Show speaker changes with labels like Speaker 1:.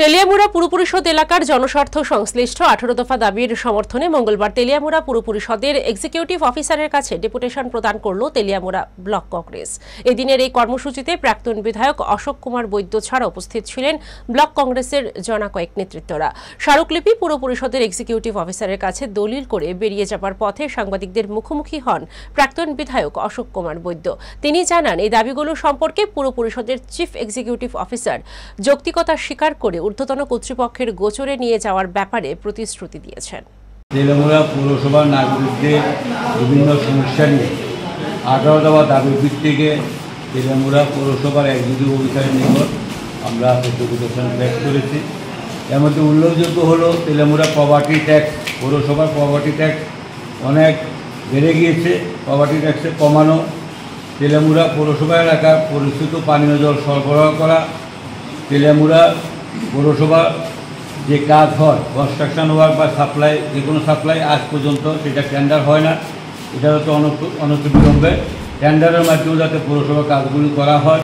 Speaker 1: তেলিয়ামুড়া পুর পরিষদ এলাকার জনস্বার্থ সংশ্লিষ্ট 18 দফা দাবির সমর্থনে মঙ্গলবার তেলিয়ামুড়া পুর পরিষদের এক্সিকিউটিভ অফিসারের কাছে ডেপুটেশন প্রদান করল তেলিয়ামুড়া ব্লক কংগ্রেস। এদিনের এই কর্মসূচিতে প্রাক্তন বিধায়ক অশোক কুমার বৈদ্য ছাড়া উপস্থিত ছিলেন ব্লক কংগ্রেসের জনা কয়েক নেতৃত্বরা। স্মারকলিপি পুর পরিষদের এক্সিকিউটিভ অফিসারের কাছে দলিল করে বেরিয়ে যাবার পথে সাংবাদিকদের মুখোমুখি হন প্রাক্তন বিধায়ক অশোক কুমার বৈদ্য। তিনি জানান, এই দাবিগুলো সম্পর্কে পুর পরিষদের চিফ এক্সিকিউটিভ অফিসার যৌক্তিকতা স্বীকার করে ঊর্ধ্বতন কর্তৃপক্ষের গোচরে নিয়ে যাওয়ার ব্যাপারে প্রতিশ্রুতি দিয়েছেন।
Speaker 2: তেলিয়ামুড়া পৌরসভার নাগরিকদের বিভিন্ন সমস্যা নিয়ে 18 দফা দাবির ভিত্তিতে তেলিয়ামুড়া পৌরসভার এক্সিকিউটিভ অফিসারের নিকট আমরা ডেপুটেশন পেশ করেছি। এর মধ্যে উল্লেখযোগ্য হলো তেলিয়ামুড়া প্রপার্টি ট্যাক্স, পৌরসভার প্রপার্টি ট্যাক্স অনেক বেড়ে গিয়েছে। প্রপার্টি ট্যাক্সে কমানো, তেলিয়ামুড়া পৌরসভা এলাকার পরিচিত পানীয় জল সরবরাহ করা, তেলিয়ামুড়া পৌরসভা যে কাজ হয় কনস্ট্রাকশন ওয়ার্ক বা সাপ্লাই, যে কোনো সাপ্লাই আজ পর্যন্ত সেটা টেন্ডার হয় না। এটা হচ্ছে অনতিবিলম্বে টেন্ডারের মাধ্যমে যাতে পৌরসভা কাজগুলি করা হয়।